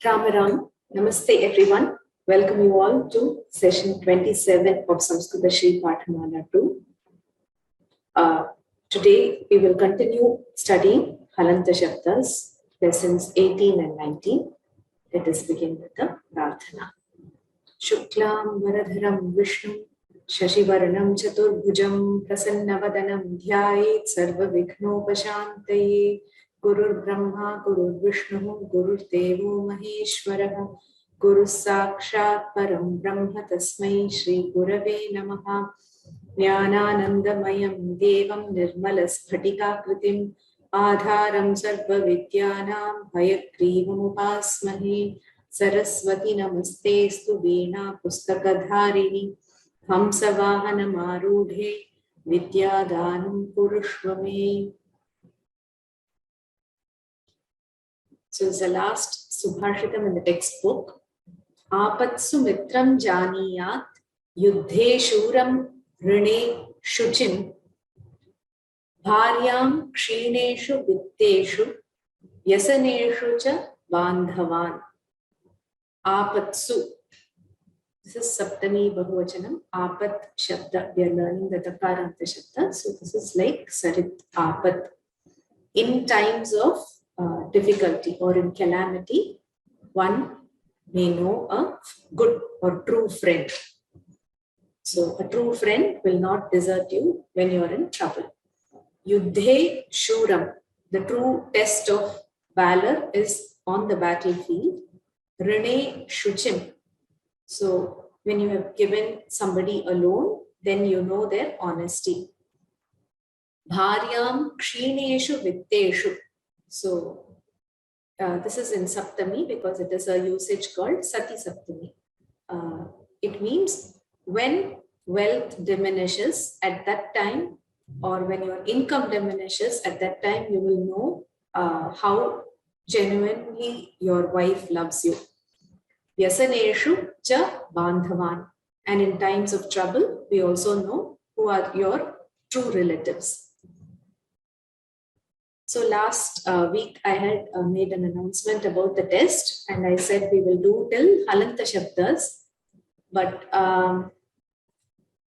Ramaram, Namaste everyone. Welcome you all to session 27 of Samskritasri Pathamala 2. Today we will continue studying Halanta Shabdas, lessons 18 and 19. Let us begin with the Prarthana. Shuklam Varadharam Vishnu Shashivaranam Chaturbhujam Prasannavadanam Dhyayet Sarva Vikhnopashantaye Gurur Brahma Gurur Vishnu Gurur Devo Maheshwaraha Guru Sakshat Param Brahma Tasmai Shri Gurave Namaha Jnananandamayam Devam Nirmalasphatitakritim Adharam Sarva Vidyanam Hayagrivam Upasmahe Saraswati Namastestu Veena Pustakadharini Hamsavahana Marudhe Vidyadanam Purushvame. So it's the last Subhashitam in the textbook. Apatsu mitram janiyat yuddhe shuram rine shuchim bharyam kshineshu vitteshu yasaneshu cha bandhavan. Apatsu. This is Saptami Bahuvachanam. Apat Shabda. We are learning the Takaranta Shabda. So this is like Sarit Apat. In times of difficulty or in calamity, one may know a good or true friend. So a true friend will not desert you when you are in trouble. Yuddhe Shuram. The true test of valor is on the battlefield. Rine Shuchim. So when you have given somebody a loan, then you know their honesty. Bharyam Kshineshu Vitteshu. So this is in Saptami because it is a usage called Sati Saptami. It means when wealth diminishes at that time, or when your income diminishes at that time, you will know how genuinely your wife loves you. Vyasaneshu cha bandhavan. And in times of trouble, we also know who are your true relatives. So last week, I had made an announcement about the test, and I said we will do till Halanta Shabdas. But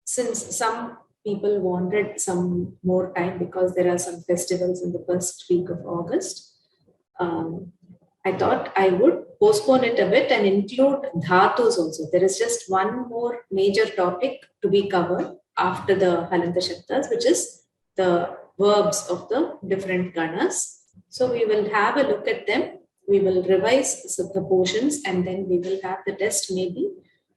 since some people wanted some more time because there are some festivals in the first week of August, I thought I would postpone it a bit and include dhatus also. There is just one more major topic to be covered after the Halanta Shabdas, which is the verbs of the different ganas. So we will have a look at them. We will revise the portions and then we will have the test maybe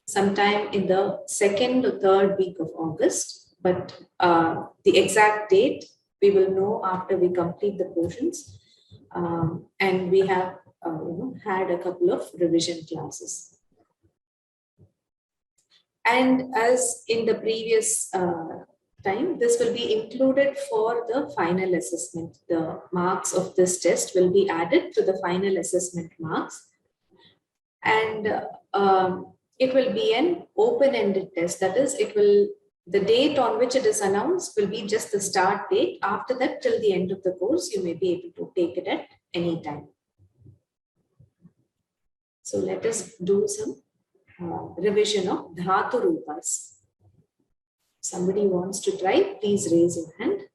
sometime in the second or third week of August. But the exact date we will know after we complete the portions. And we have had a couple of revision classes. And as in the previous time, this will be included for the final assessment. The marks of this test will be added to the final assessment marks. And it will be an open-ended test. That is, the date on which it is announced will be just the start date. After that, till the end of the course, you may be able to take it at any time. So let us do some revision of Dhatu Rupas. Somebody wants to try, please raise your hand.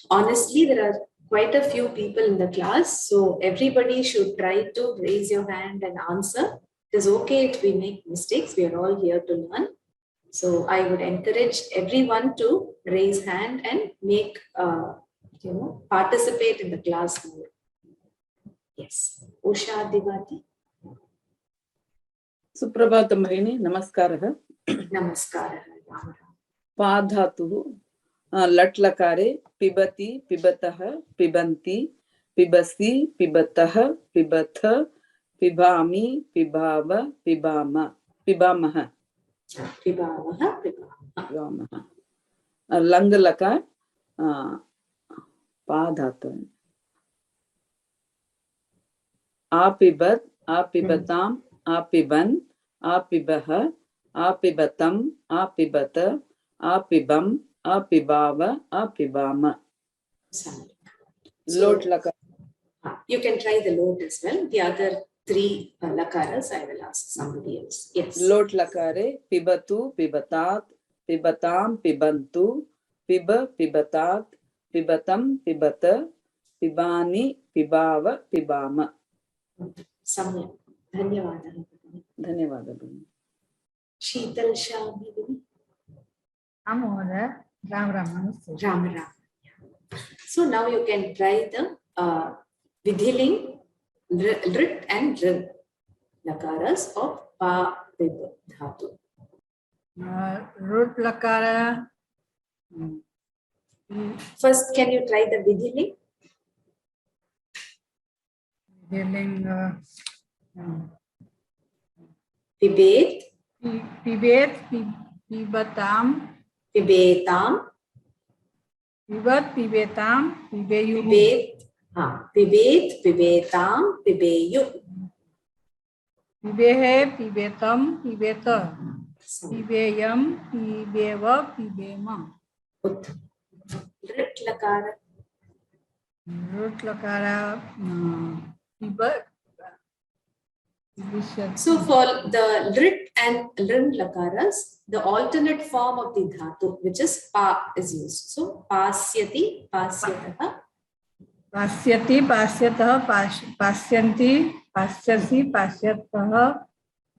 Honestly, there are quite a few people in the class, so everybody should try to raise your hand and answer. It is okay if we make mistakes. We are all here to learn. So I would encourage everyone to raise hand and make, participate in the class more. Yes. Usha Divati. Suprabhatam Bhagini, Namaskaraha. Namaskaraha. Padhatu Latlakare Pibati Pibataha Pibanti Pibasi Pibataha Pibatha Pibami Pibava Pibama Pibamaha Pibamaha Pibamaha Langalaka Padhatu Apibat Apibatam Apiban Apibaha Apibatam Apibata Apibam Apibava Apibama. Lotlaka. You can try the lot as well. The other three lakaras, I will ask somebody else. Yes. Lot lakare, pibatu, pibatat, pibatam, pibantu, piba, pibatat, pibatam, pibata, pibani, pibava, pibama. Samyak. Dhanyavadaha. Dhanyavadaha. Sheetal Shah Bhagini. Amora, Ram Ram. Ram Ram. So now you can try the Vidhiling, Rit and Rin lakaras of Pa Pib Dhatu. Root Lakara. First, can you try the Vidhiling? Dealing Pibet, Pibet, Pibatam, Pibetam, Pibat, Pibetam, Pibeyu. Pibet, Pibet, Pibetam, Pibeyu. Pibehe, Pibetam, Pibeta. Pibeyam, Pibeva, Pibema. Rit lakara. Root Lakara, Pibat. So for the Rit and Rin lakaras, the alternate form of the dhatu, which is Pa, is used. So Pasyati, Pasyataha. Pasyati, Pasyataha, Pasyanti, Pasyasi, Pasyataha,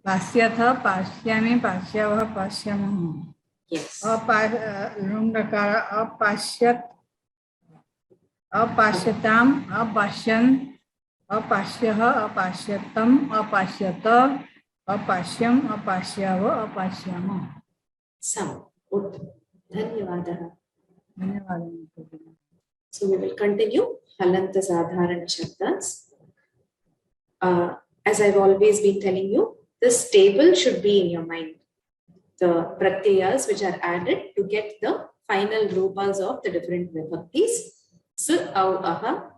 Pasyatha, Pasyami, Pasyavaha, Pasyamaha. Yes. Room Lakara, Apasyat, Apasyatam, Apasyan, Apasyaha, Apasyatam, Apasyata, Apasyam, Apasyava, Apasyama. Sam. Dhanyavadaha. Dhanyavadaha. So we will continue Halanta Sadharana Shabdas. As I've always been telling you, this table should be in your mind. The pratyayas which are added to get the final rupas of the different vibhaktis. Sit au aha,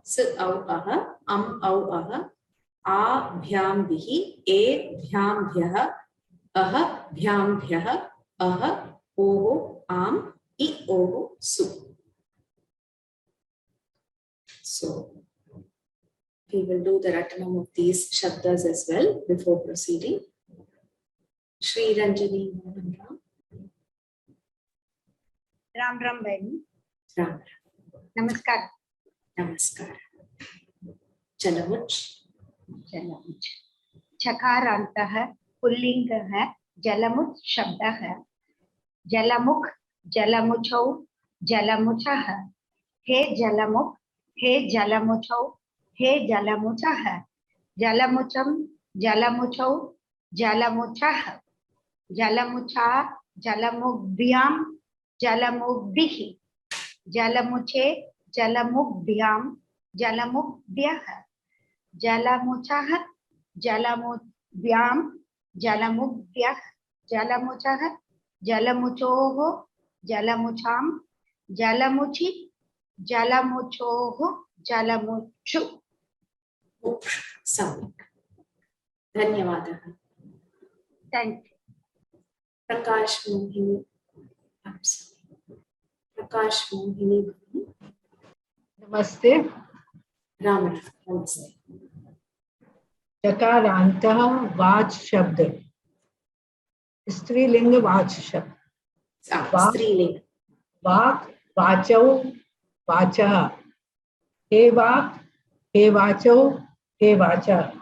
am au aha, a bhyam bihi, e bhyam bhyaha, aha bhyam bhyaha, aha oho am, I oho su. So we will do the ratanam of these shabdas as well before proceeding. Shri Ranjani Mohan Ram. Ram Ram Bhai. Ram. Namaskar. Namaskar. Jalamuch. Jalamuch. Chakarantah pullingah jalamut shabdah. Jalamuk jalamuchau jalamuchah. He jalamuk he jalamuchau he jalamuchah. Jalamucham jalamuchau jalamuchah. Jalamucha jalamubhyam jalamubbihi. Jalamuche jalamubhyam jalamubhyah. Jalamuchahat jalamubhyam jalamubhyah. Jalamuchahat jalamuchoho jalamucham jalamuchi jalamuchoho jalamuchu. Samik. Dhanyavadaha. Thank you. Prakash Mohini. Prakash Mohini. Namaste. Ram. Namaste. Chakarantah Vach Shabd. Strilinga Vach Shabd. Strilinga. Vak, Vachau, Vachaha. He Vak, He Vachau, He Vacha.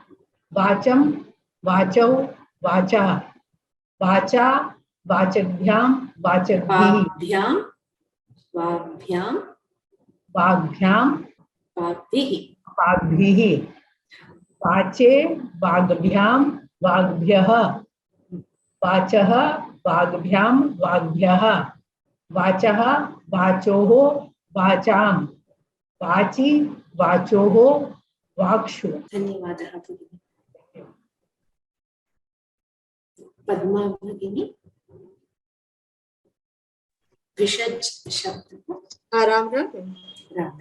Vacham, Vachau, Vachaha. Vacha, Vachadhyam, Vachadhihi. Vabhyam. Vabhyam. Vagbhyam, Vabhihi. Vagbhihi. Vache, Vagbhyam, Vagbhyaha. Vachaha, Vagbhyam, Vagbhyaha. Vachaha, Vachoho, Vacham. Vachi, Vachoho, Vakshu. Dhanyavadaha. Padma Bhagini. Vishaj Shabda. Ram Ram. Ram.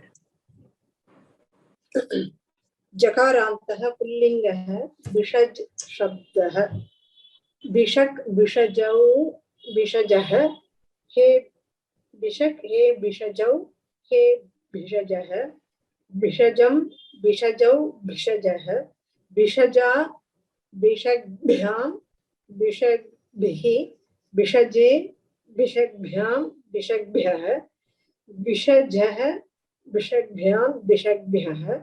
जकारान्तः पुल्लिङ्गः विषज शब्दः विषक् विषजौ विषजः हे विषक् हे विषजौ हे विषजः भिषजं भिषजौ भिषजः भिषजा भिषग्भ्यां भिषग्भिः भिषजे भिषग्भ्यां भिषग्भ्यः भिषजः भिषग्भ्यां भिषग्भ्यः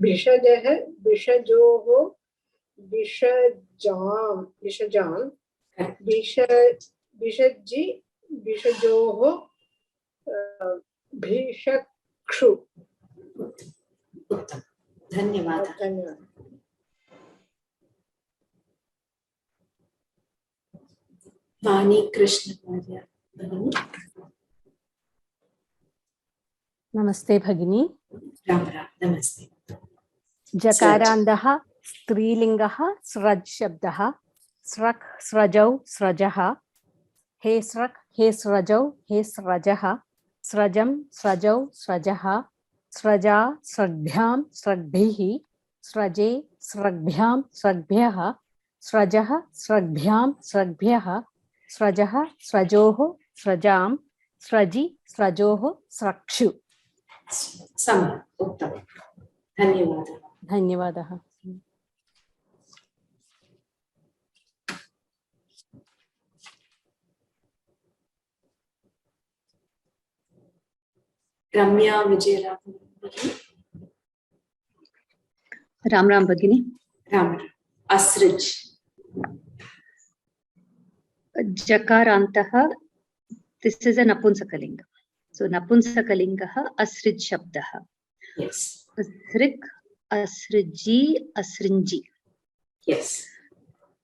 भिषजः भिषजोः भिषजां भिषज्जि भिषजोः भिषक्षु। उत्तम, धन्यवादः। धन्यवादः। वाणी कृष्णवर्य भगिनी। नमस्ते भगिनी। राम राम, नमस्ते। जकारान्तः स्त्रीलिङ्गः स्रज् शब्दः स्रक् स्रजौ स्रजः हे स्रक् हे स्रजौ हे स्रजः स्रजं स्रजौ स्रजः स्रजा स्रग्भ्यां स्रग्भिः स्रजे स्रग्भ्यां स्रग्भ्यः स्रजः स्रग्भ्यां स्रग्भ्यः स्रजः स्रजोः स्रजां स्रजि स्रजोः स्रक्षु। उत्तम, धन्यवादः। धन्यवादः। रम्या विजयराघवन भगिनी। राम राम भगिनी। Ram Ram. असृज जकारान्तः, this is a नपुंसकलिङ्ग, so नपुंसकलिङ्गः असृज शब्दः। yes, असृक् असृजी असृञ्जि। yes,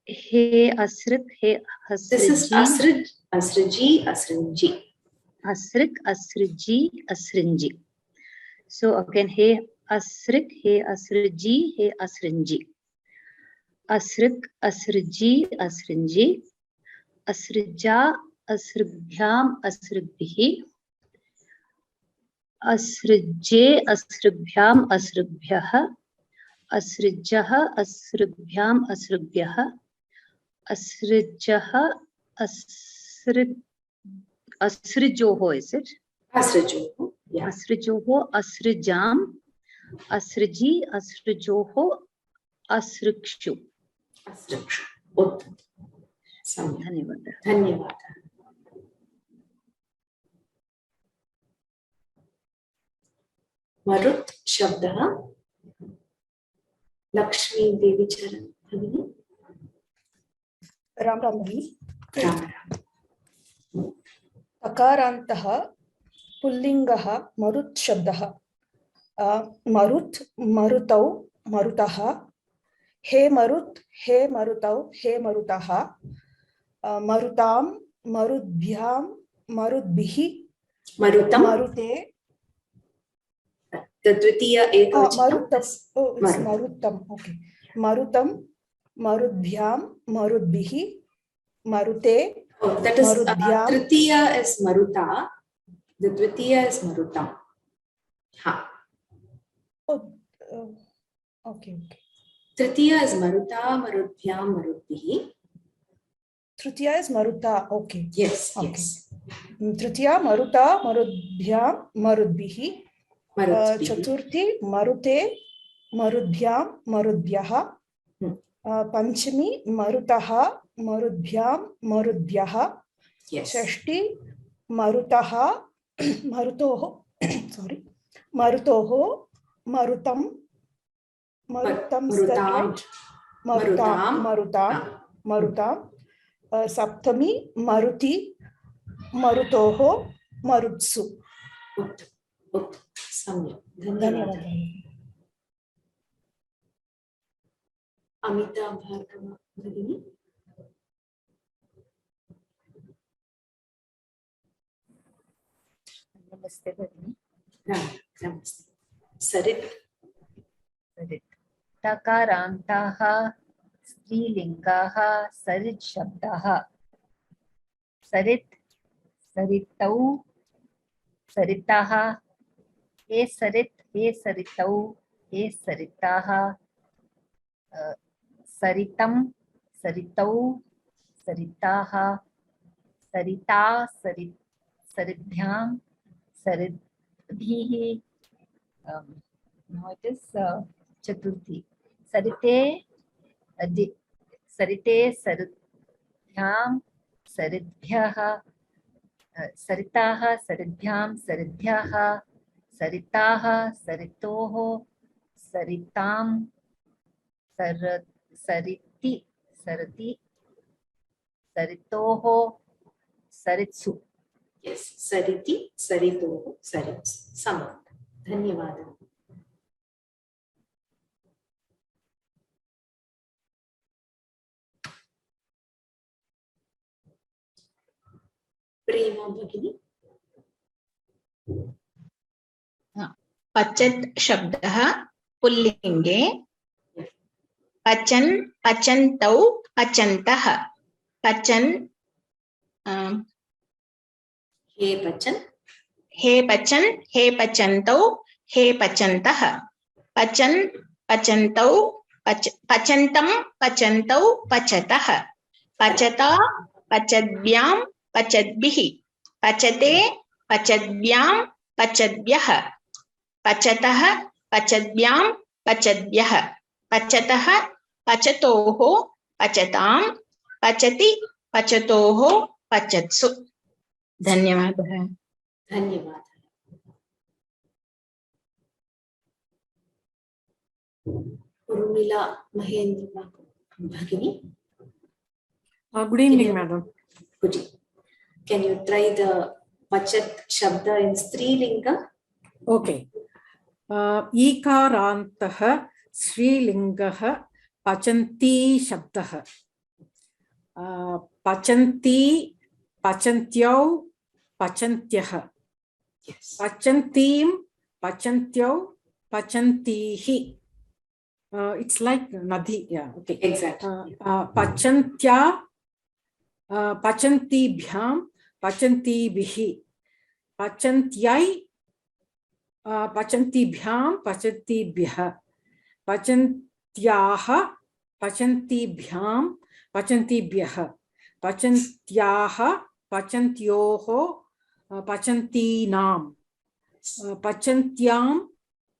hey असृक् hey this is असृजी asrij, asriji, asrinji. असृक् असृजी असृञ्जि। So again, hey असृक् hey असृजी hey असृञ्जि। असृक् असृजी असृञ्जि असृजा असृभ्याम् असृभिः असृजे असृभ्याम् असृभ्यः असृजः असृभ्याम् असृभ्यः असृजः असृजोः is it? Asrijo, yeah. असृजोः असृजाम् असृजी असृजोः असृक्षु। Asrikshu. उत्तम, सम्यक्, धन्यवादः। धन्यवादः। मरुत् शब्दः लक्ष्मी देवी चरण भगिनी। राम राम भगिनी। राम राम। अकारान्तः पुल्लिङ्गः मरुत् शब्दः मरुत् मरुतौ मरुतः हे मरुत् हे मरुतौ हे मरुतः मरुतां मरुद्भ्यां मरुद्भिः मरुतं, मरुते द्वितीय एकवचनं मरुतं ओके मरुतं मरुद्भ्यां मरुद्भिः मरुते that is मरुद्भ्यां tritiya is maruta, the dvitiya is marutam. Ha, okay tritiya is maruta, marudbhyam, marudbihi. तृतीया इज मरुता ओके Yes, Okay. yes. तृतीया मरुता मरुद्भ्यां मरुद्भिः Marudbihi. चतुर्थी मरुते मरुद्भ्यां मरुद्भ्यः पंचमी मरुतः मरुद्भ्यां मरुद्भ्यः Yes. षष्ठी मरुतः मरुतोः सॉरी मरुतोः मरुतं मरुतं Marutam. मरुतां सप्तमी मरुति मरुतोः मरुत्सु। उत्तम, सम्यक्, धन्यवादः। अमिता भार्गव भगिनी। नमस्ते भगिनी। नमस्ते। सरित् तकारान्ताः स्त्रीलिङ्गाः सरित् शब्दाः सरित् सरितौ सरिताः हे सरित् हे सरितौ हे सरिताः सरितं सरितौ सरिताः सरिता सरिभ्यां सरिद्भिः Now it is Chaturthi. Sarite, Sarite, Sarithyam, Saridbhyaha, Saritaha, Saridbhyam, Saridbhyaha, Saritaha, Saritoho, Saritam, Sariti, Sarati, Saritoho, Saritsu. Yes, Sariti, Saritoho, Sarits. Samant. Dhanyavada. Prema Bhagini. पचत् शब्दः पुल्लिङ्गे पचन् पचन्तौ पचन्तः पचन् हे पचन हे पचन्तौ हे पचन्तः पचन् पचन्तौ पचन्तं पचन्तौ पचतः पचता पचद्भ्यां पचद्भिः पचते पचद्भ्यां पचद्भ्यः पचतः पचद्भ्यां पचद्भ्यः पचतः पचतोः पचतां पचति पचतोः पचत्सु। धन्यवादः। धन्यवाद। Urmila Mahendra Bhagini. Good evening, madam. Good evening. Can you try the Pachat Shabda in Strilinga? Okay. Ikarantah Srilingah Pachanti Shabdah. Pachanti, Pachantyau, Pachantyah. Yes. Pachantim, Pachantyau, Pachantihi. It's like Nadi. Yeah, okay. Exactly. Pachantya, Pachantibhyam, Pachantibihi. Pachantyai, Pachantibhyam, Pachantibhyah. Pachantyaha, Pachantibhyam, Pachantibhyah. Pachantyaha, Pachantyoho, Pachantinam. Pachantyam,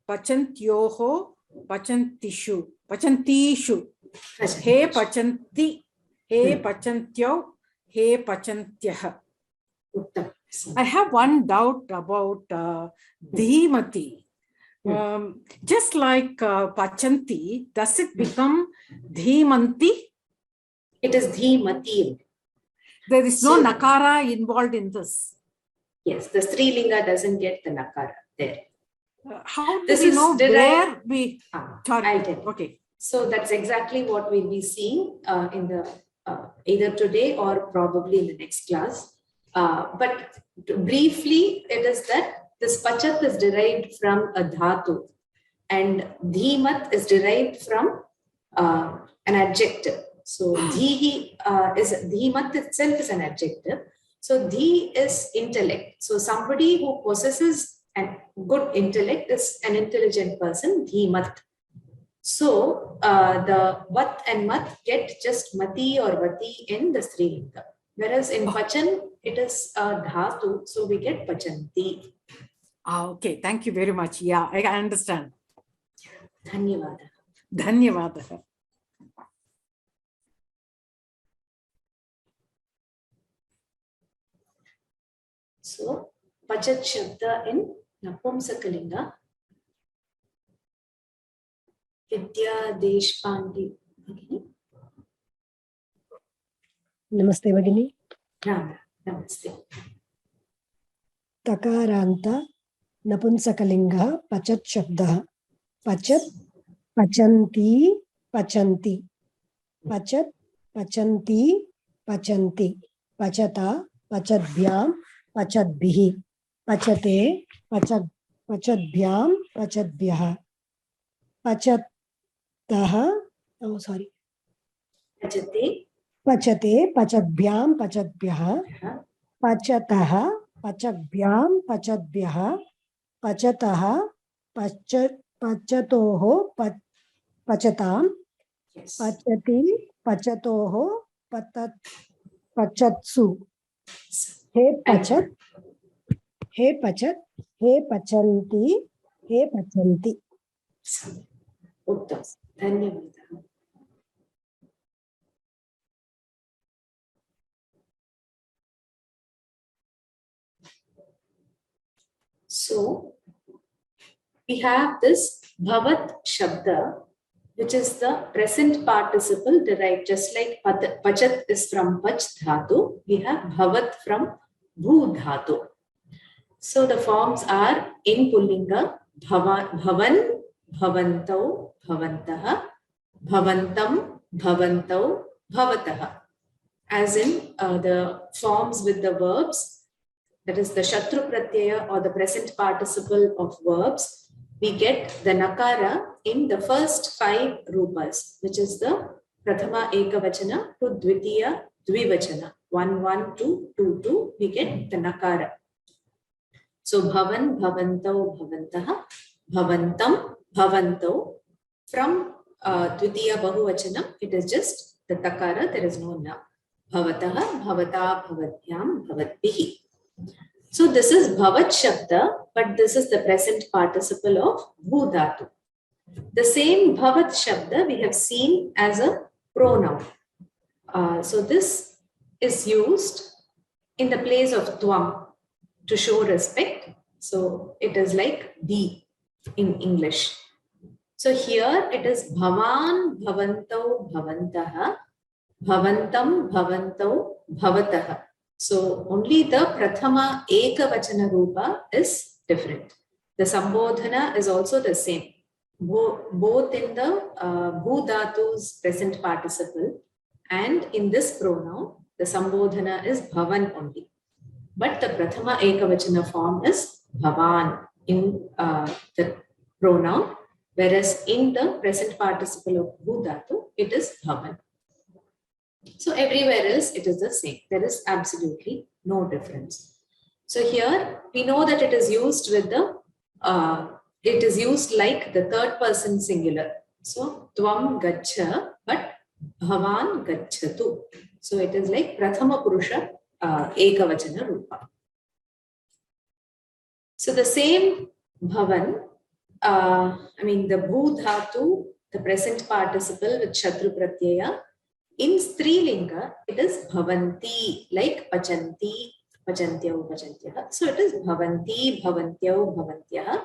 Pachantyoho, Pachantishu. Pachantishu. He Pachanti, He Pachantyau, He Pachantyah. I have one doubt about Dhimati. Just like Pachanti, does it become Dhimanti? It is Dhimati. There is no Nakara involved in this. Yes, the Strilinga doesn't get the Nakara there. How do This we is know derived- where we... I'll Sorry. tell you. Okay. So that's exactly what we'll be seeing in the either today or probably in the next class. But briefly, it is that this Pachat is derived from a dhatu and Dhimat is derived from an adjective. So Dhihi is Dhimat itself is an adjective. So Dhi is intellect. So somebody who possesses a good intellect is an intelligent person, Dhimat. So the Vat and Mat get just Mati or Vati in the Strilinga. Whereas in Pachan, it is Dhatu, so we get Pachanti. Okay, thank you very much. Yeah, I understand. Dhanyavada. Dhanyavada. So Pachat Shabda in Napumsakalinga. Vidya Deshpande. Namaste Bhagini. Namaste. Takaranta Napunsakalinga Pachat Shabda. Pachat Pachanti Pachanti. Pachat Pachanti Pachanti. Pachata Pachadbhyam Pachadbihi. Pachate Pachadbhyam Pachadbhyah. Pachataha. Oh, sorry. Pachate. Pachate Pachadbhyam Pachadbhyah. Pachataha Pachadbhyam Pachadbhyah. Pachataha Pachatoho Pachatam. Pachati Pachatoho Pachatsu. He Pachat. He Pachat. He Pachanti. He Pachanti. उत्तम धन्यवादः So we have this bhavat shabda, which is the present participle derived, just like pachat is from pach dhatu, we have bhavat from bhu dhatu. So the forms are in pullinga, bhavan, bhavantau, bhavantah, bhavantam, bhavantau, bhavatah. As in the forms with the verbs, that is the shatru pratyaya or the present participle of verbs, we get the nakara in the first 5 rupas, which is the prathama ekavachana to dvitiya dvivachana, 1 1 2 2 2, we get the nakara. So bhavan, bhavantau, bhavantah, bhavantam, bhavantau. From dvitiya bahuvachanam, it is just the takara, there is no na. Bhavatah, bhavata, bhavatyam, bhavatbihi. So this is bhavat shabda, but this is the present participle of bhu dhatu. The same bhavat shabda we have seen as a pronoun. So this is used in the place of tvam to show respect. So it is like thee in English. So here it is bhavan, bhavantau, bhavantah, bhavantam, bhavantau, bhavatah. So only the prathama ekavachana rupa is different. The sambodhana is also the same. Both in the bhu dhatu's present participle and in this pronoun, the sambodhana is bhavan only. But the prathama ekavachana form is bhavan in the pronoun, whereas in the present participle of bhu dhatu, it is bhavan. So everywhere else it is the same. There is absolutely no difference. So here we know that it is used with the, it is used like the third person singular. So tvam gaccha, but bhavan gacchatu. So it is like prathama purusha ekavachana rupa. So the same bhavan, the bhu dhatu, the present participle with shatru pratyaya. In Strilinga, it is bhavanti, like pachanti, pachantyau, pachantyah. So it is bhavanti, bhavantyau, bhavantyah,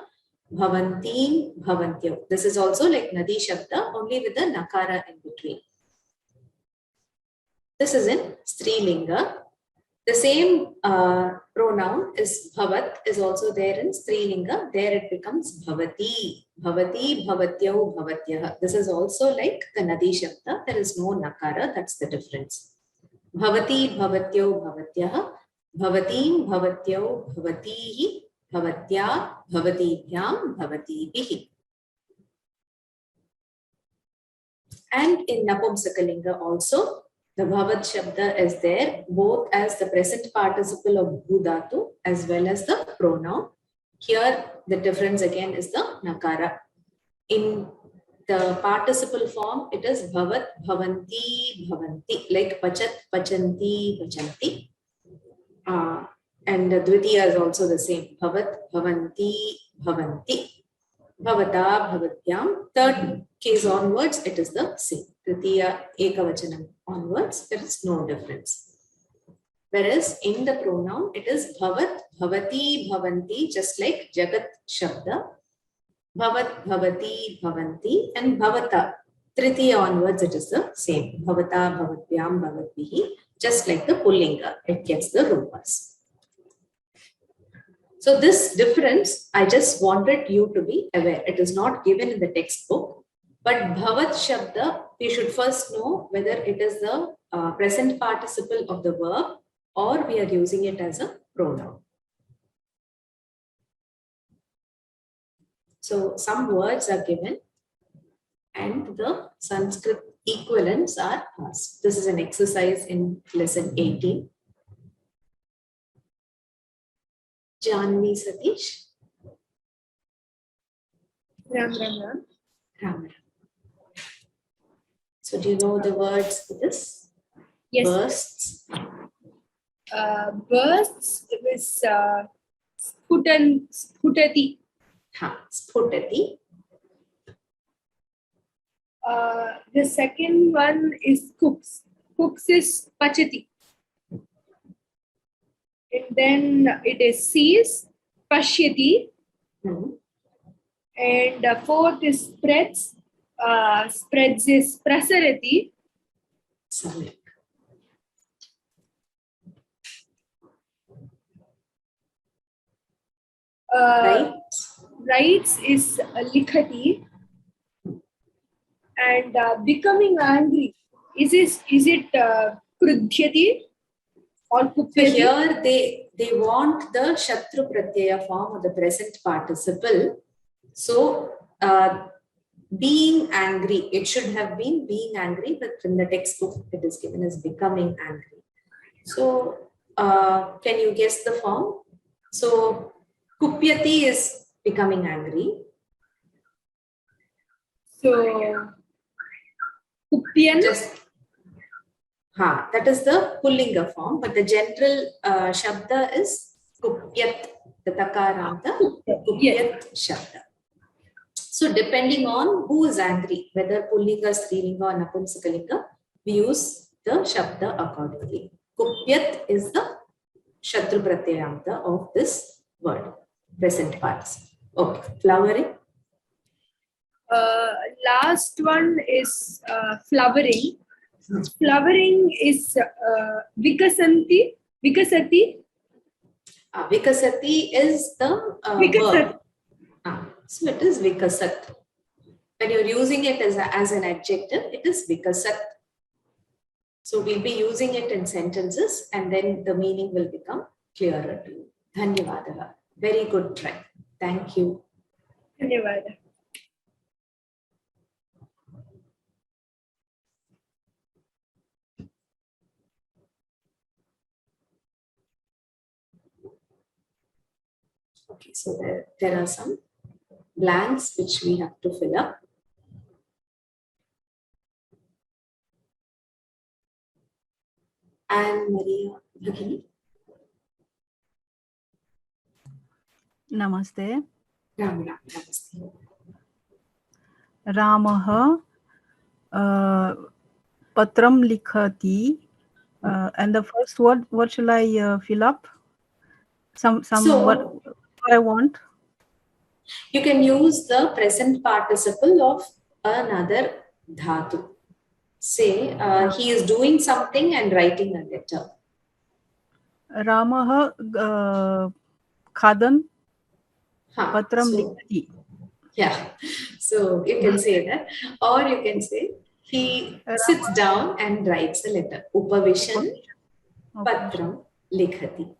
bhavantim, bhavantyau. This is also like nadi shabda, only with the nakara in between. This is in Strilinga. The same pronoun is bhavat is also there in Strilinga. There it becomes bhavati, bhavati, bhavatyau, bhavatyah. This is also like the nadi shabda. There is no nakara. That's the difference. Bhavati, bhavatyau, bhavatyah. Bhavatim, bhavatyau, bhavatihi, bhavatya, bhavatibhyam, bhavatibihi. And in Napumsakalinga also, the bhavat shabda is there both as the present participle of bhu dhatu as well as the pronoun. Here the difference again is the nakara. In the participle form, it is bhavat, bhavanti, bhavanti, like pachat, pachanti, pachanti. And the dvitiya is also the same. Bhavat, bhavanti, bhavanti. Bhavata, bhavatyam. Third case onwards, it is the same. Tritiya, ekavachanam onwards, there is no difference. Whereas in the pronoun, it is bhavat, bhavati, bhavanti, just like jagat shabda. Bhavat, bhavati, bhavanti, and bhavata. Tritiya onwards, it is the same. Bhavata, bhavatyam, bhavatbihi, just like the pullinga, it gets the rupas. So this difference, I just wanted you to be aware. It is not given in the textbook, but bhavat shabda, we should first know whether it is the present participle of the verb or we are using it as a pronoun. So some words are given and the Sanskrit equivalents are asked. This is an exercise in lesson 18. Janvi Satish. Ram. So do you know the words for this? Yes. Bursts. Bursts is sputati. Sputati. The second one is cooks. Cooks is pachati. And then it is sees, pashyati. And fourth is spreads. Spreads is prasarati. Writes is likhati. And becoming angry, is it krudhyati or kupyati? So here they want the shatru pratyaya form or the present participle. So being angry, it should have been being angry, but in the textbook it is given as becoming angry. So can you guess the form? So kupyati is becoming angry. So kupyan. That is the pullinga form, but the general shabda is kupyat, the takaranta, kupyat shabda. So depending on who is angry, whether pullinga, strilinga or napumsakalinga, we use the shabda accordingly. Kupyat is the shatru pratyayanta of this word, present participle. Okay, flowering. Last one is flowering. Flowering is vikasati. Vikasati is the verb. So it is vikasat. When you're using it as an adjective, it is vikasat. So we'll be using it in sentences and then the meaning will become clearer to you. Dhanyavadaha. Very good try. Thank you. Dhanyavadaha. Okay, so there are some blanks which we have to fill up. And Maria Bhagini. Namaste. Namaste. Ramah patram likhati. And the first word, what shall I fill up? What I want. You can use the present participle of another dhatu. Say he is doing something and writing a letter. Ramah khadan patram likhati. Yeah, so you can say that, or you can say he sits down and writes a letter. Upavishan patram likhati.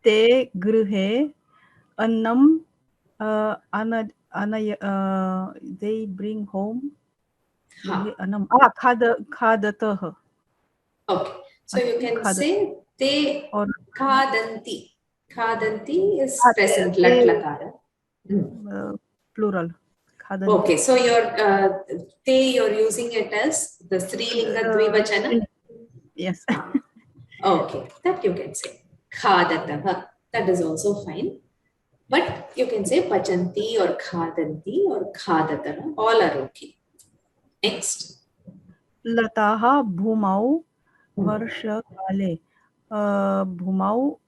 Te grihe annam they bring home. Khadatah. Okay, so you can say te khadanti. Khadanti is present lat lakara. Plural. Okay, so you're using it as the strilinga dvivachana. Yes. Okay, that you can say khadatah. That is also fine. But you can say pachanti or khadanti or khadatah. All are okay. Next. Lataha bhumau varsha kale. Bhumau.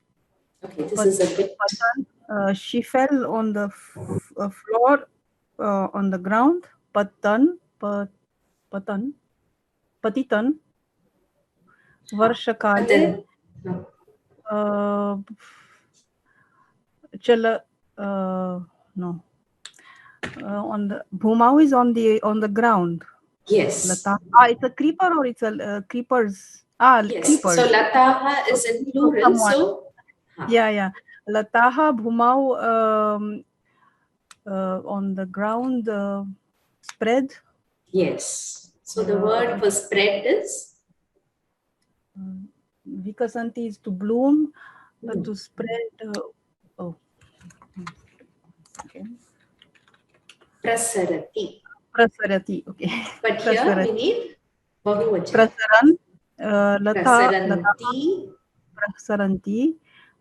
Okay, this is a bit. She fell on the floor, on the ground. Patitan. Varsha kale. No. On the bhumau is on the ground. Yes. It's a creeper or it's a creepers. Yes. Creepers. So lataha is in plural. So yeah. Lataha bhumau on the ground spread. Yes. So the word for spread is vikasanti is to bloom, to spread. Okay. Prasarati. Okay. But here we need bahuvachana. Prasaran. Prasaranti.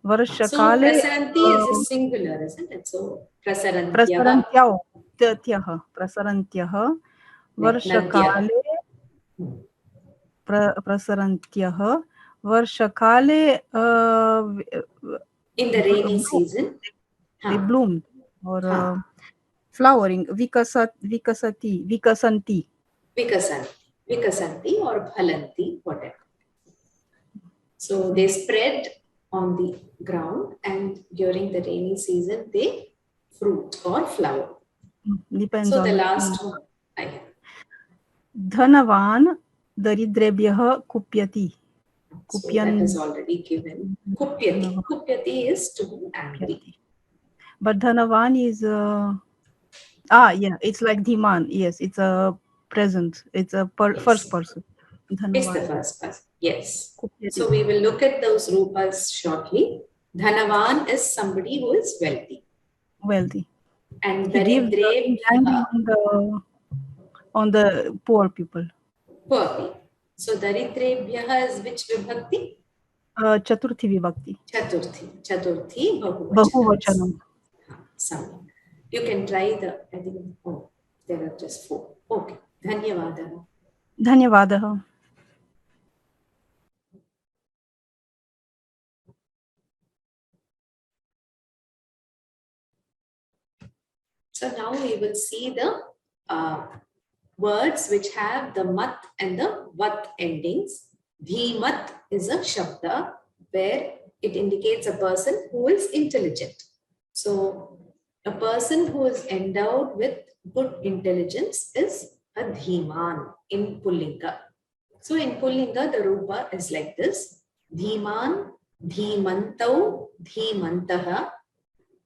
Varshakale. So prasaranti is a singular, isn't it? So prasarantyah. नृत्यत्यः प्रसरन्त्यः Nadyah. वर्षकाले प्रसरन्त्यः वर्षकाले In the rainy season. they bloom or flowering vikasanti Vikasanti or phalanti, whatever. So they spread on the ground, and during the rainy season they fruit or flower. Depends so on the last one I have. Dhanavan daridrebhyah kupyati. So that is already given. Kupyati. Kupyati is to be angry. But Dhanavan is it's like Dhiman. Yes, it's a present. It's a first person. Dhanavan. It's the first person. Yes. So we will look at those rupas shortly. Dhanavan is somebody who is wealthy. Wealthy. And he gives on the poor people. Poor people. So daridrebhyah is which vibhakti? Chaturthi vibhakti. Chaturthi Bahuvachanam. Some. You can try the, I think, there are just 4. Okay. Dhanyavadah. Dhanyavadah. So now we will see the words which have the mat and the vat endings. Dhimat is a shabda where it indicates a person who is intelligent. So a person who is endowed with good intelligence is a dhiman in Pullinga. So in Pullinga, the rupa is like this. Dhiman, dhimantau, dhimantaha,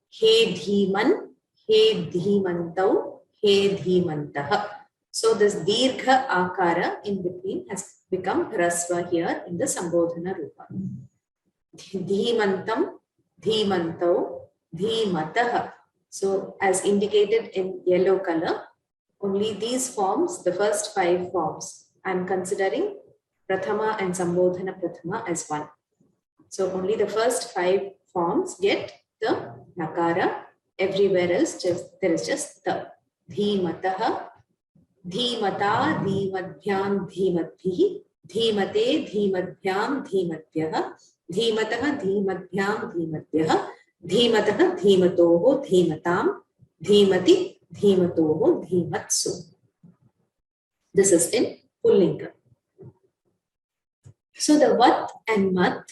he dhiman, he dhimantau, he dhimantaha. So this dirgha akara in between has become hrasva here in the Sambodhana rupa. Dhimantam, dhimantau, dhimataha. So as indicated in yellow color, only these forms, the first 5 forms, I am considering Prathama and Sambodhana Prathama as one. So only the first 5 forms get the nakara. Everywhere else there is just the. Dhimataha, dhimata, dhimadhyam, dhimadbhihi, dhimate, dhimadhyam, dhimadbhyah, dhimataha, dhimadhyam, dhimadbyah, dhimataha, dhimatoho, dhimatam, dhimati, dhimatoho, dhimatsu. This is in Pullinga. So the vat and mat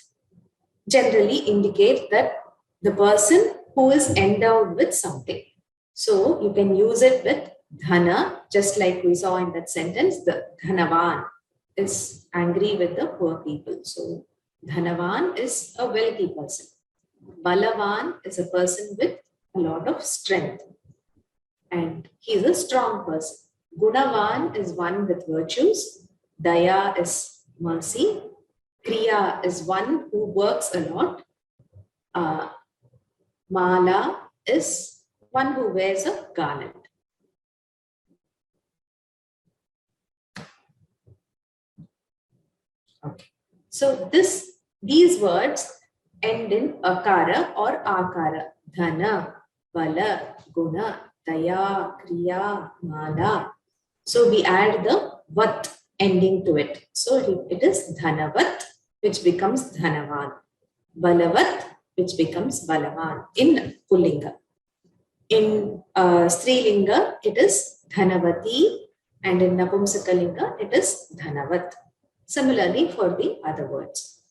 generally indicate that the person who is endowed with something. So you can use it with dhana, just like we saw in that sentence, the dhanavan is angry with the poor people. So dhanavan is a wealthy person. Balavan is a person with a lot of strength. And he is a strong person. Gunavan is one with virtues. Daya is mercy. Kriya is one who works a lot. Mala is one who wears a garland. Okay. So these words end in akara or akara. Dhana, bala, guna, daya, kriya, mala. So we add the vat ending to it. So it is dhanavat, which becomes dhanavan. Balavat, which becomes balavan in Pullinga. In Strilinga, it is dhanavati, and in Napumsakalinga, it is dhanavat. Similarly for the other words.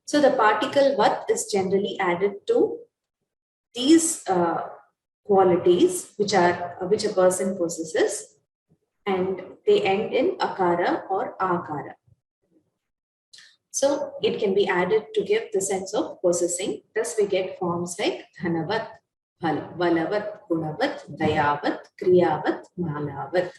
So the particle vat is generally added to these qualities which a person possesses, and they end in akara or akara. So it can be added to give the sense of possessing. Thus we get forms like dhanavat, balavat, gunavat, dayavat, kriyavat, malavat.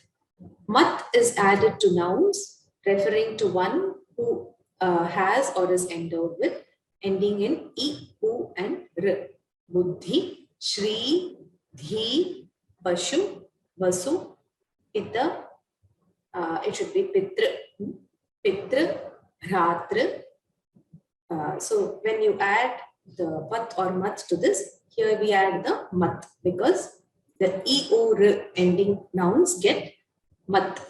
Mat is added to nouns referring to one who has or is endowed with, ending in I, U and R. Buddhi, Shri, Dhi, Pashu, Vasu, Ita, it should be Pitra, Pitra, Bhratra. So when you add the vat or mat to this, here we add the mat because The e, o, r ending nouns get mat.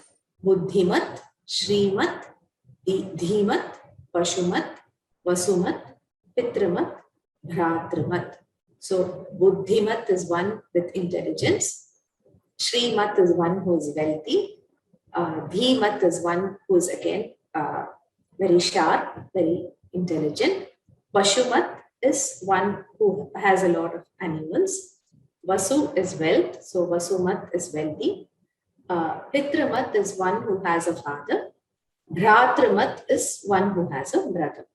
Buddhimat, Shrimat, Dhimat, Pashumat, Vasumat, Pitramat, Bhratramat. So Buddhimat is one with intelligence. Shrimat is one who is wealthy. Dhimat is one who is again very sharp, very intelligent. Pashumat is one who has a lot of animals. Vasu is wealth, so Vasumat is wealthy. Pitramat is one who has a father. Bhratramat is one who has a brother.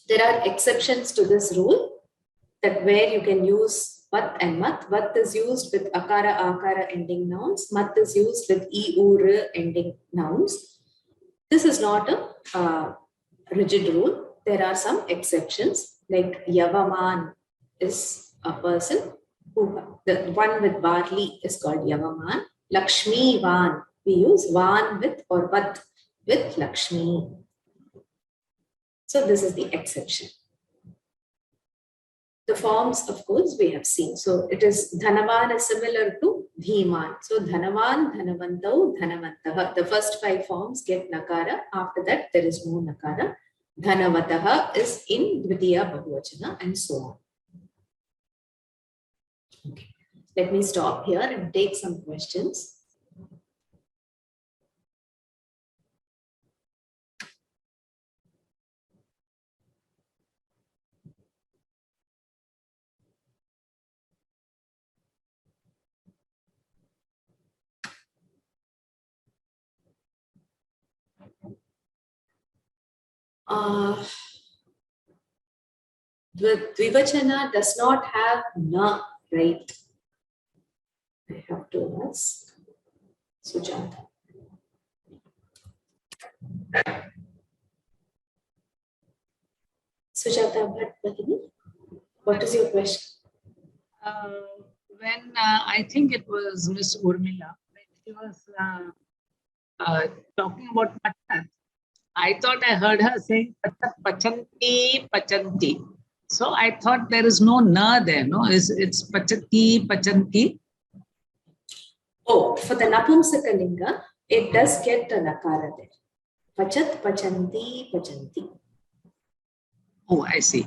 There are exceptions to this rule, that where you can use vat and mat. Vat is used with akara, akara ending nouns. Mat is used with e, u, r ending nouns. This is not a rigid rule. There are some exceptions, like Yavaman is a person who, the one with barley is called Yavaman. Lakshmi Van, we use Van with or Vat with Lakshmi. So this is the exception. The forms, of course, we have seen. So it is Dhanavan is similar to Dhiman. So Dhanavan, Dhanavantau, Dhanavantaha. The first 5 forms get Nakara. After that, there is no Nakara. Dhanavataha is in Dvitiya Bahuvachana and so on. Okay. Let me stop here and take some questions. The Dvivachana does not have na, right? I have to ask Sujata. Sujata Bhatt, what is your question? When I think it was Miss Urmila, when she was talking about Pachat, I thought I heard her saying Pachat, Pachanti, Pachanti. So I thought there is no na there, no? It's Pachati, Pachanti. Oh, for the Napumsakalinga, it does get a nakara there. Pachat, Pachanti, Pachanti. Oh, I see.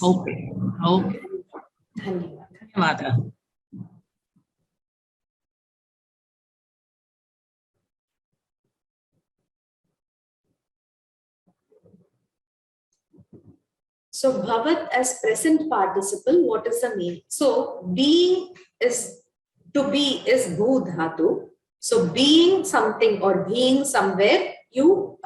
Okay. Okay. Dhanyawada. So bhavat as present participle, what is the meaning? So being is, to be is bhu dhatu. So being something or being somewhere, you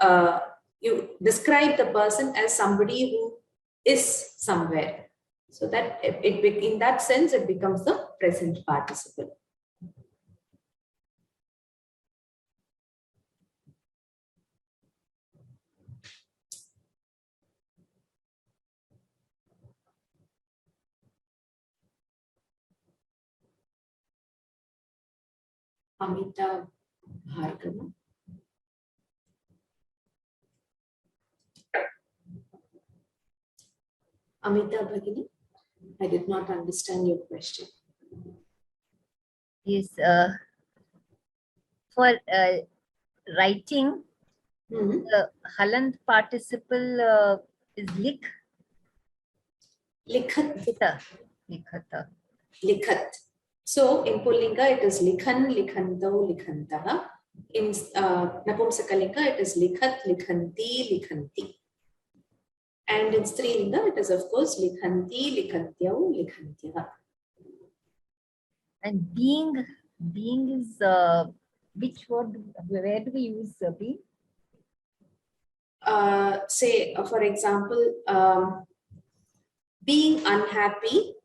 describe the person as somebody who is somewhere. So that in that sense, it becomes the present participle. Amita Bhargava. Amita Bhagini, I did not understand your question. Is for writing, the halant participle is lik. Likhat. Likhata. Likhat. So in Pullinga it is likhan, likhantau, likhantaha. In Napumsakalinga it is likhat, likhanti, likhanti. And in Strilinga it is of course likhanti, likhantyau, likhantyaha. And being is which word? Where do we use being? Say for example, being unhappy.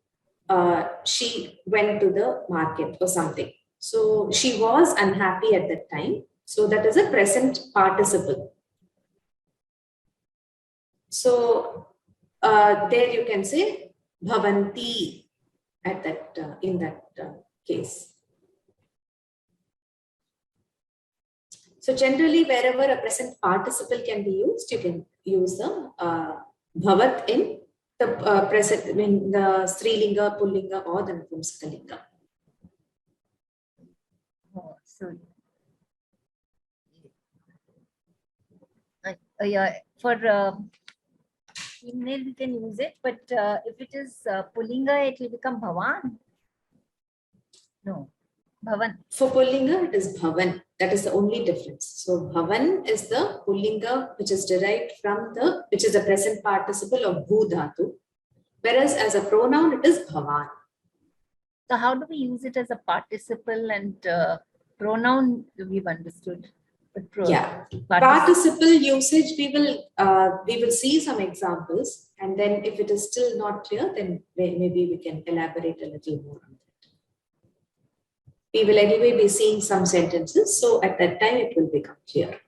She went to the market or something. So she was unhappy at that time. So that is a present participle. So there you can say bhavanti at that in that case. So generally, wherever a present participle can be used, you can use the bhavat in the present, in the Strilinga, Pullinga, or the Napumsakalinga. So, yeah, for female we can use it, but if it is Pullinga, it will become Bhavan. No, Bhavan. For Pullinga, it is Bhavan. That is the only difference. So Bhavan is the Pullinga which is derived from which is the present participle of Bhu Dhatu. Whereas as a pronoun, it is Bhavan. So how do we use it as a participle and pronoun? We've understood. Yeah, participle usage, we will see some examples, and then if it is still not clear, then maybe we can elaborate a little more on that. We will anyway be seeing some sentences, so at that time it will become clear.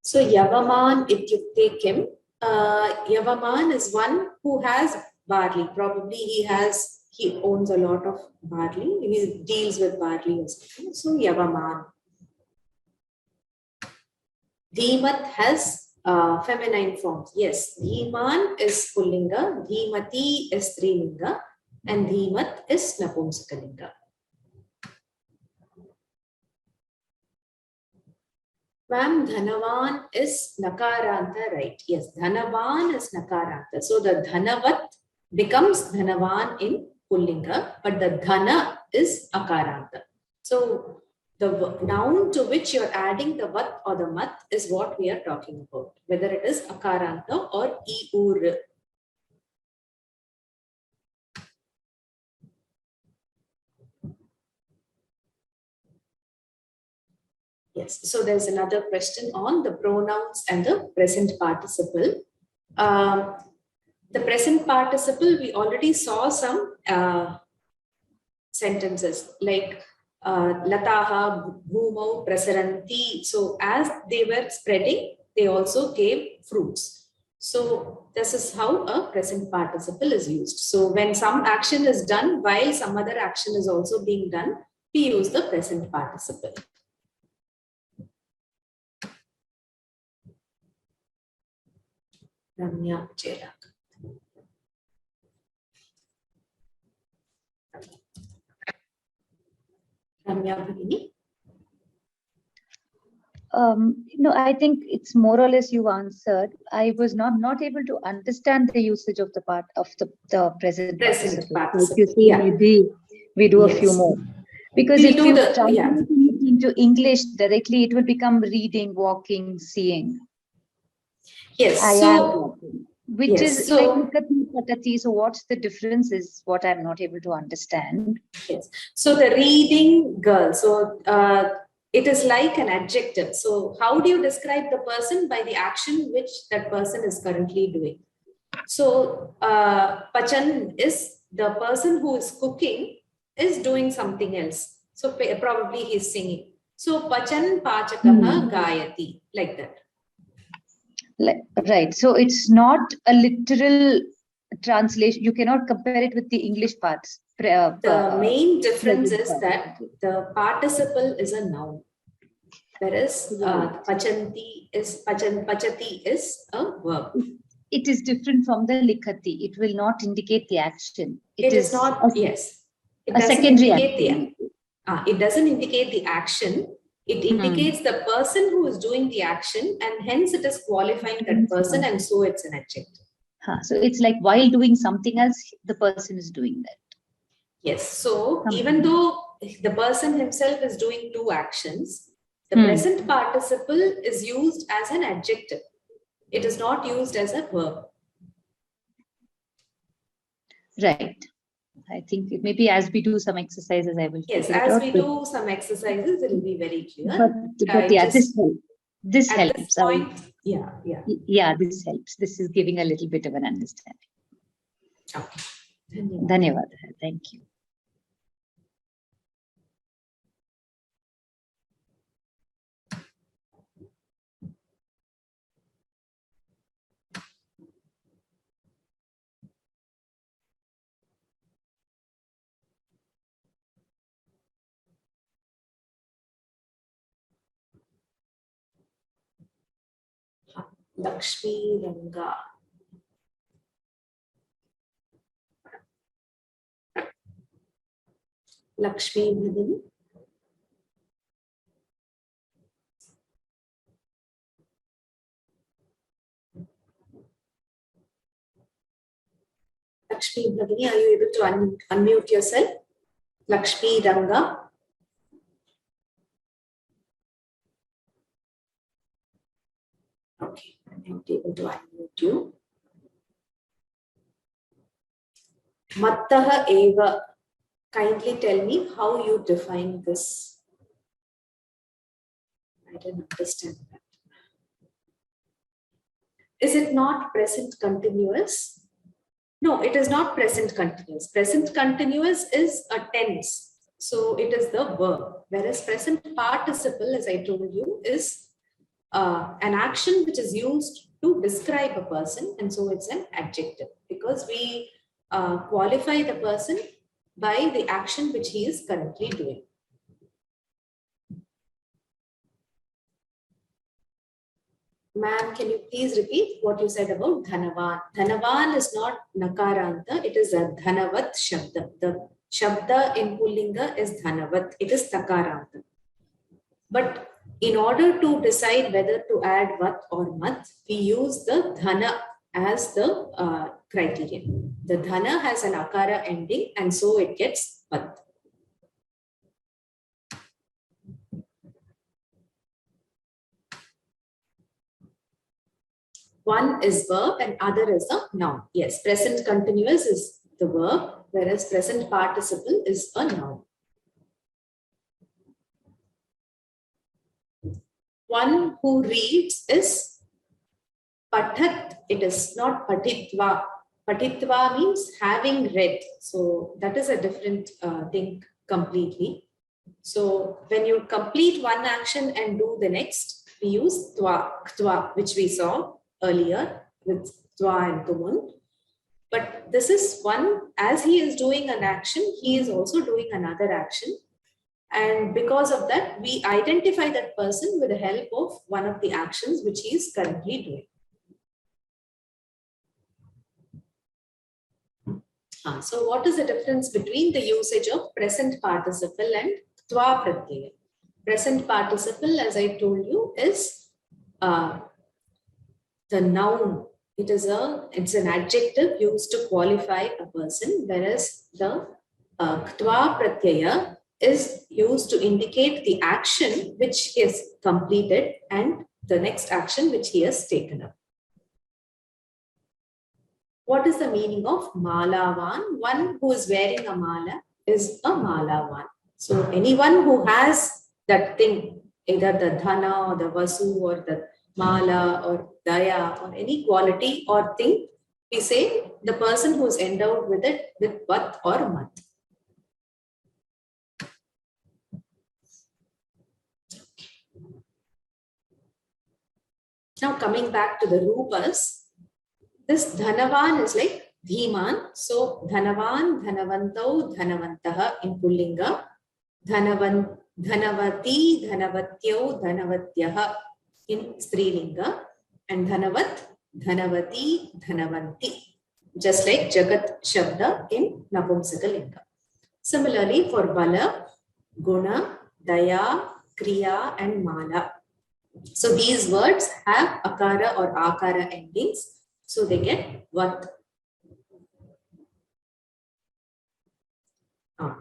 So Yavaman ityukte kim. Yavaman is one who has barley. Probably he owns a lot of barley. He deals with barley or something. So Yavaman. Dhimat has feminine forms. Yes, Dhiman is Pullinga, Dhimati is Strilinga, and Dhimat is Napumsakalinga. Ma'am, Dhanavan is Nakaranta, right? Yes, Dhanavan is Nakaranta. So the Dhanavat becomes Dhanavan in Pullinga, but the Dhana is Akaranta. So the noun to which you're adding the Vat or the Mat is what we are talking about, whether it is Akaranta or Iur. Yes, so there's another question on the pronouns and the present participle. The present participle, we already saw some sentences like Lataha Bhumau Prasaranti. So as they were spreading, they also gave fruits. So this is how a present participle is used. So when some action is done while some other action is also being done, we use the present participle. Ramya Chera. Ramya Bhagini. No, I think it's more or less you answered. I was not able to understand the usage of the part of the present participle. If you see, maybe we do a few more. Because if you translate it into English directly, it will become reading, walking, seeing. Yes. Which is like Likati, Patati. So what's the difference is what I'm not able to understand. Yes. So the reading girl. So it is like an adjective. So how do you describe the person? By the action which that person is currently doing. So Pachan is the person who is cooking is doing something else. So probably he's singing. So Pachan Pachakaha Gayati, like that. Right. So it's not a literal translation. You cannot compare it with the English parts. The main difference is that the participle is a noun, whereas Pachanti is Pachati is a verb. It is different from the Likati. It will not indicate the action. It is not. Yes. It a secondary action. It doesn't indicate the action. It indicates the person who is doing the action, and hence it is qualifying that person, and so it's an adjective. So it's like while doing something else, the person is doing that. Yes. So even though the person himself is doing two actions, the present participle is used as an adjective. It is not used as a verb. Right. I think maybe as we do some exercises, I will. Yes, as we do some exercises, it will be very clear. But yeah, this helps. This point, yeah. Yeah, this helps. This is giving a little bit of an understanding. Okay. Dhanyavad. Thank you. Lakshmi Ranga. Lakshmi Bhadani. Lakshmi Bhagini, are you able to unmute yourself? Lakshmi Ranga. Okay, I'm not able to unmute you. Mattaha eva. Kindly tell me how you define this. I didn't understand that. Is it not present continuous? No, it is not present continuous. Present continuous is a tense. So it is the verb. Whereas present participle, as I told you, is an action which is used to describe a person. And so it's an adjective because we qualify the person by the action which he is currently doing. Ma'am, can you please repeat what you said about Dhanavan? Dhanavan is not Nakaranta, it is a Dhanavat Shabda. The Shabda in Pullinga is Dhanavat, it is Nakaranta. But in order to decide whether to add Vat or Mat, we use the Dhana as the criterion. The Dhana has an Akara ending and so it gets Vat. One is verb and other is a noun. Yes, present continuous is the verb, whereas present participle is a noun. One who reads is pathat. It is not patitva. Patitva means having read. So that is a different thing completely. So when you complete one action and do the next, we use twa, ktwa, which we saw earlier with twa and tumun. But this is one, as he is doing an action, he is also doing another action. And because of that, we identify that person with the help of one of the actions which he is currently doing. So what is the difference between the usage of present participle and twa pratyaya? Present participle, as I told you, is the noun. It's an adjective used to qualify a person, whereas the twa pratyaya is used to indicate the action which he has completed and the next action which he has taken up. What is the meaning of malavan? One who is wearing a mala is a malavan. So anyone who has that thing, either the dhana or the vasu or the mala or daya or any quality or thing, we say the person who is endowed with it with vat or mat. Now coming back to the rupas, this dhanavan is like dhiman. So dhanavan, dhanavantau, dhanavantaha in Pullinga, dhanavan, dhanavati, dhanavatyo, dhanavatyaha in Strilinga, and dhanavat, dhanavati, dhanavanti, just like jagat shabda in Napumsakalinga. Similarly for bala, guna, daya, kriya and mala. So these words have akara or akara endings. So they get vat.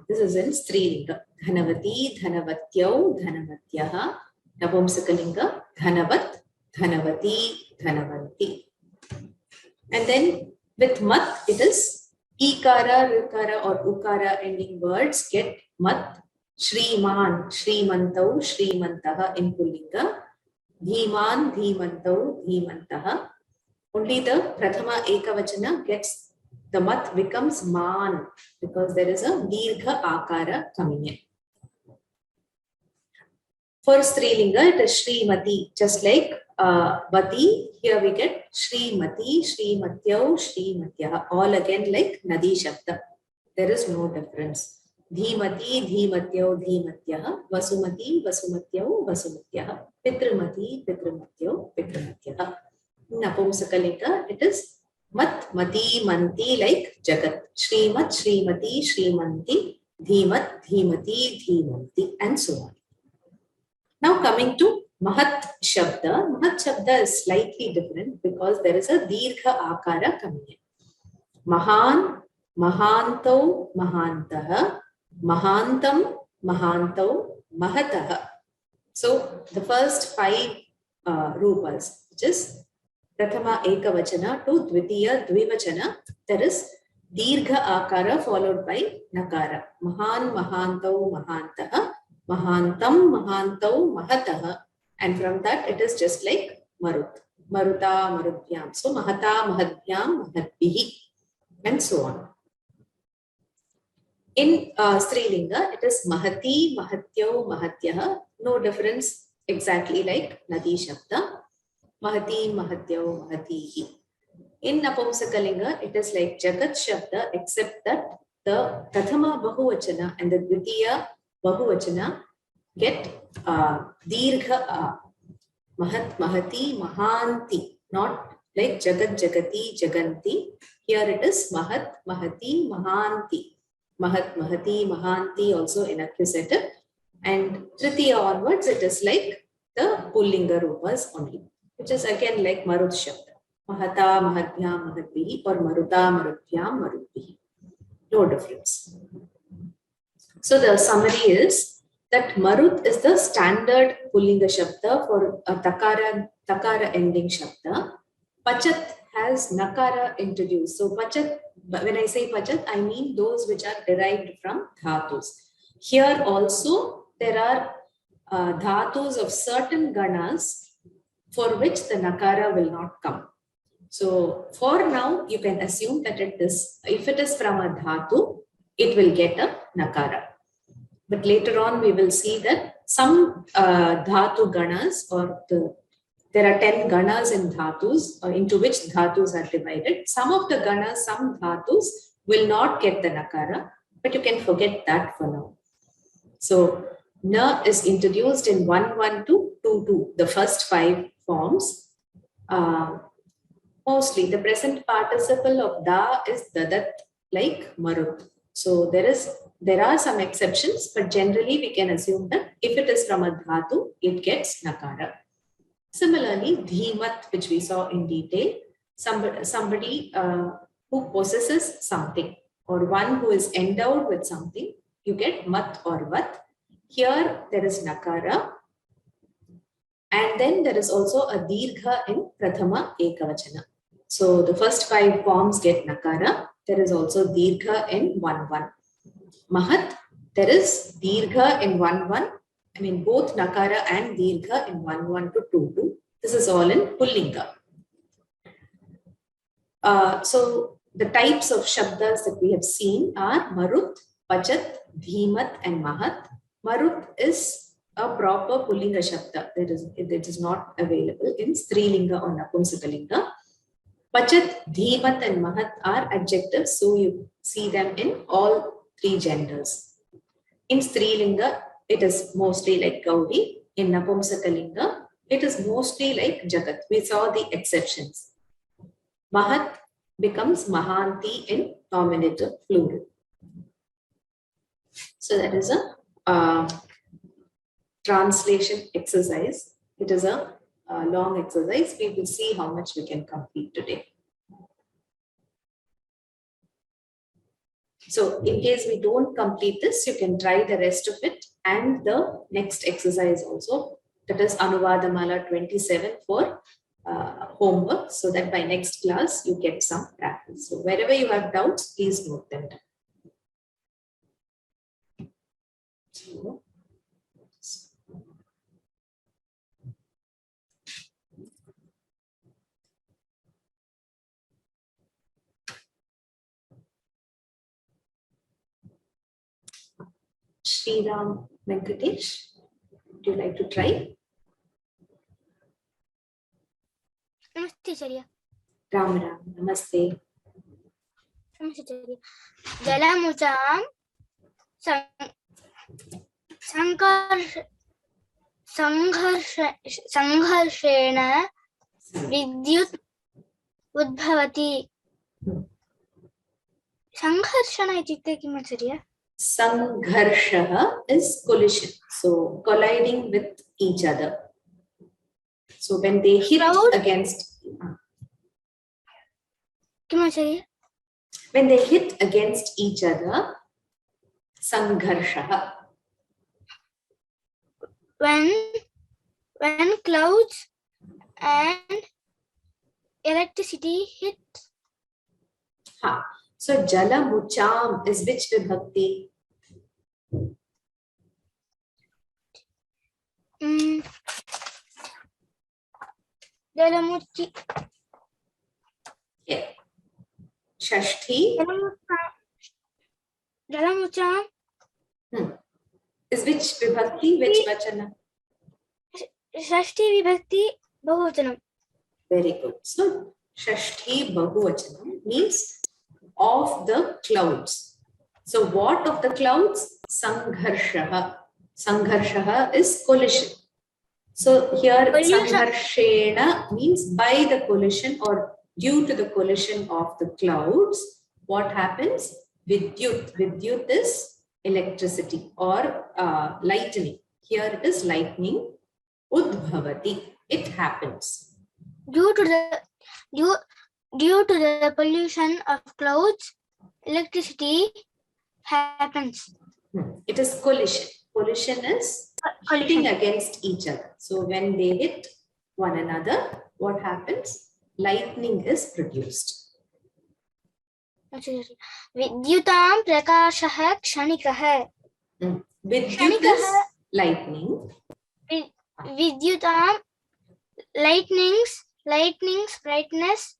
This is in Strilinga. Dhanavati, dhanavatyo, dhanavatyaha. Napumsakalinga, dhanavat, dhanavati, dhanavanti. And then with mat, it is ikara, rikara or ukara ending words get mat. Shriman, shrimantau, shrimantaha in Pullinga. Dhiman, dhimantau, dhimantaha. Only the prathama ekavachana gets, the mat becomes man because there is a dirgha akara coming in. For Strilinga, it is Shrimati, just like Vati, here we get Shrimati, Shrimatyau, Shrimatyaha, all again like Nadi Shabda. There is no difference. Dhimati, Dhimatyau, Dhimatyaha, Vasumati, Vasumatyau, Vasumatyaha, Pitrimati, Pitrimatyau, Pitrimatyaha. Napumsakalinga, it is mat, mati, manti, like Jagat. Shrimat, Shrimati, Shrimanti, Dhimat, Dhimati, Dhimanti, and so on. Now coming to Mahat Shabda. Mahat Shabda is slightly different because there is a Dirgha Akara coming in. Mahan, Mahanto, Mahantaha, Mahantam, Mahanto, Mahataha. So the first 5 rupas, which is Prathama Ekavachana to Dvitiya Dvivachana, there is Dirgha Akara followed by Nakara. Mahan, Mahanto, Mahantaha, Mahantam, Mahanto, Mahataha. And from that it is just like Marut. Maruta, Marubhyam. So Mahata, Mahadhyam, Mahadbihi, and so on. In Strilinga, it is Mahati, Mahatyo, Mahatyaha. No difference exactly like Nadi Shabda. Mahati, Mahatyo, Mahatihi. In Napumsakalinga, it is like Jagat Shabda, except that the Prathama Bahuvachana and the Dvitiya Bahuvachana get Dirgha Mahat, Mahati, Mahanti, not like Jagat, Jagati, Jaganti. Here it is Mahat, Mahati, Mahanti. Mahat, Mahati, Mahanti also in accusative. And Tritiya onwards, it is like the Pullinga Rupas only, which is again like Marut Shabda. Mahata, Mahadhyam, Mahadbihi, or Maruta, Marudhyam, Marudbihi. No difference. So the summary is that Marut is the standard Pullinga Shabda for a Takara ending Shabda. Pachat has Nakara introduced. So Pachat, when I say Pachat, I mean those which are derived from Dhatus. Here also there are Dhatus of certain Ganas for which the Nakara will not come. So for now, you can assume that it is, if it is from a Dhatu, it will get a Nakara. But later on, we will see that some Dhatu Ganas, or there are 10 Ganas in Dhatus, into which Dhatus are divided. Some of the Ganas, some Dhatus will not get the Nakara, but you can forget that for now. So Na is introduced in 1-1 to 2-2, the first 5 forms. Mostly the present participle of Da is Dadat, like Marut. So there are some exceptions, but generally we can assume that if it is from a Dhatu, it gets Nakara. Similarly, Dhimat, which we saw in detail, somebody who possesses something, or one who is endowed with something, you get Mat or Vat. Here there is Nakara. And then there is also a Dirgha in Prathama Ekavachana. So the first 5 forms get Nakara. There is also Dirgha in 1-1. Mahat, there is Dirgha in 1-1. I mean both Nakara and Dirgha in 1-1 to 2-2. This is all in Pullinga. So the types of Shabdas that we have seen are Marut, Pachat, Dhimat, and Mahat. Marut is a proper Pullinga Shabda. It is not available in Strilinga or Napumsakalinga. Pachat, Dhimat, and Mahat are adjectives, so you see them in all 3 genders. In Strilinga, it is mostly like Gauri. In Napumsakalinga, it is mostly like Jagat. We saw the exceptions. Mahat becomes Mahanti in nominative plural. So that is a translation exercise. It is a long exercise. We will see how much we can complete today. So in case we don't complete this, you can try the rest of it and the next exercise also. That is Anuvadamala 27 for homework, so that by next class you get some practice. So wherever you have doubts, please note them down. Sriram Venkatesh, would you like to try? Namaste, Acharya. Ram Ram, Namaste. Namaste, Acharya. Jalamucham Sangharshena विद्युत् उद्भवति संघर्षण इत्युक्ते किम् आचार्य Sangharsha is collision, so colliding with each other. So when they hit against, किम् आचार्य when they hit against each other, Sangharsha. When clouds and electricity hit. So Jalamucham is which vibhakti? Jalamuchi. Yeah. Shashti. Jalamucham. Is which vibhakti? Which vachana? Shashti vibhakti bahuvachanam. Very good. So Shashti bahuvachanam means of the clouds. So what of the clouds? Sangharshaha. Sangharshaha is collision. So here Sangharshena means by the collision or due to the collision of the clouds, what happens? Vidyut. Vidyut is electricity or lightning. Here it is lightning. Udbhavati. It happens. Due to the pollution of clouds, electricity happens. It is collision. Collision is hitting against each other. So when they hit one another, what happens? Lightning is produced. Vidyutam prakashah kshanikah. Vidyut is lightning. Vidyutam lightning's brightness.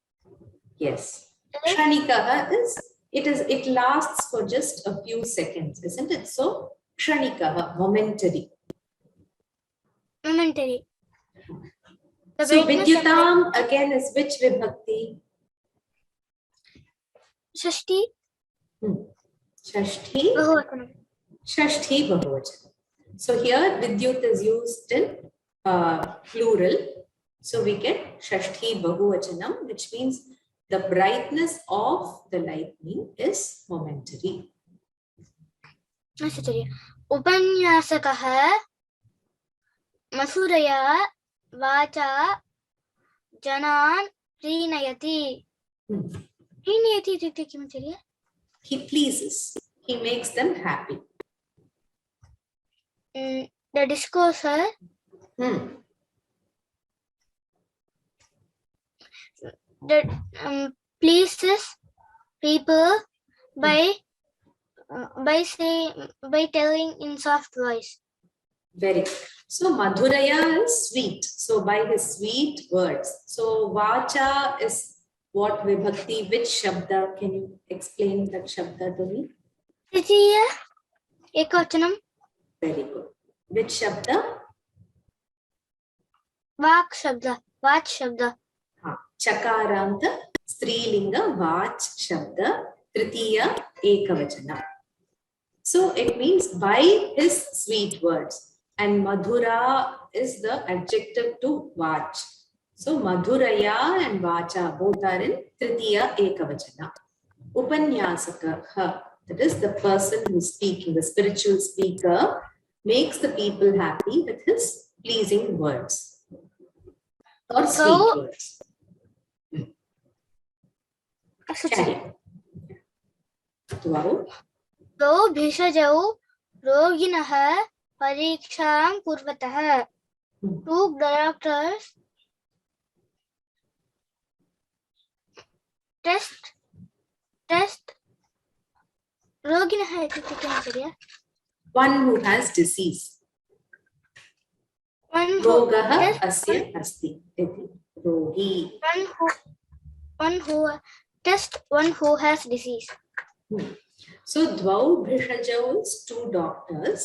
Yes. Kshanikah is it lasts for just a few seconds, isn't it? So kshanikah, momentary. Momentary. So vidyutam again is which vibhakti? Shashti. Shashti. Shashti bahuvachanam. So here vidyut is used in plural. So we get Shashti bahuvachanam, which means the brightness of the lightning is momentary. Upanyasakah masuraya vacha janan prinayati. Prinayati ityukte kim acharya? He pleases. He makes them happy. The discourser that pleases people by telling in soft voice. Very good. So Madhuraya is sweet. So by his sweet words. So Vacha is what vibhakti? Which shabda? Can you explain that shabda to me? Tritiya ekavachanam. Very good. Which shabda? Vak shabda. Vach shabda. Chakaranta strilinga vach shabda tritiya ekavachana. So it means by his sweet words. And Madhura is the adjective to vach. So Madhuraya and Vacha both are in tritiya ekavachana. Upanyasaka, that is the person who is speaking, the spiritual speaker, makes the people happy with his pleasing words or sweet words. Dvau bhishajau roginah pariksham kurvatah. Two doctors test roginah ityukte kim acharya? One who has disease. Rogaha asya asti iti rogi. One who has disease. So dvau bhishajau is two doctors.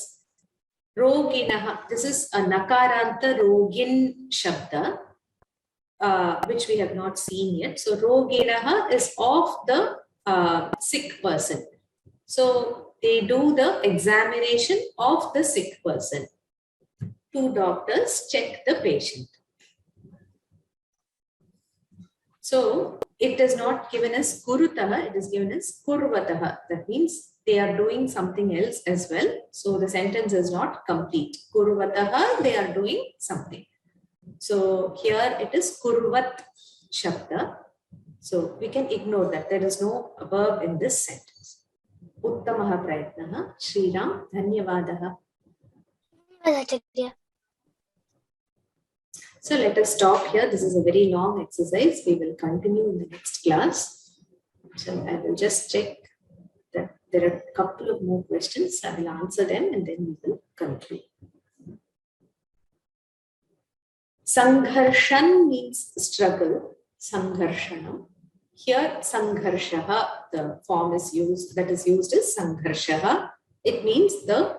Roginaha, this is a nakaranta rogin shabda, which we have not seen yet. So roginaha is of the sick person. So they do the examination of the sick person. Two doctors check the patient. So it is not given as kurutaha, it is given as kurvataha. That means they are doing something else as well. So the sentence is not complete. Kurvataha, they are doing something. So here it is kurvat shabda. So we can ignore that. There is no verb in this sentence. Uttamaha prayatnaha. Shriram, dhanyavadaha. So let us stop here. This is a very long exercise. We will continue in the next class. So I will just check that there are a couple of more questions. I will answer them and then we will conclude. Sangharshan means struggle. Sangharshanam. Here, sangharshaha, the form is used, that is used as sangharshaha. It means the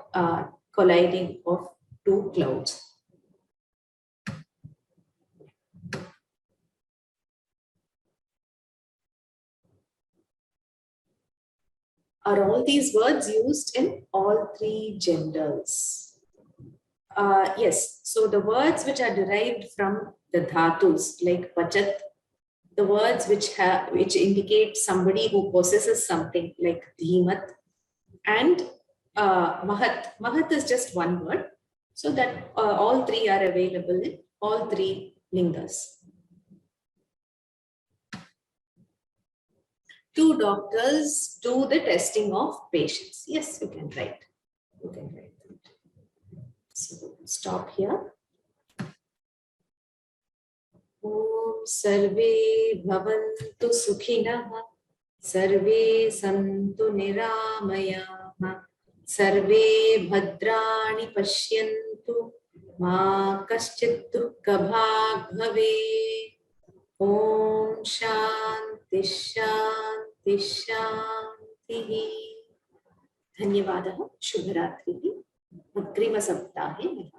colliding of two clouds. Are all these words used in all three genders? Yes. So the words which are derived from the dhatus, like pachat, the words which indicate somebody who possesses something, like dhimat, and mahat. Mahat is just one word. So that all three are available in all three lingas. Two doctors do the testing of patients. Yes, you can write. You can write that. So stop here. Om sarve bhavantu sukhinah, sarve santu niramayah, sarve bhadrani pashyantu, ma kaschit dukkha bhag bhave. Om Shanti Shanti Shanti. Dhanyavadaha. Shubharatrihi. Agrima saptahe.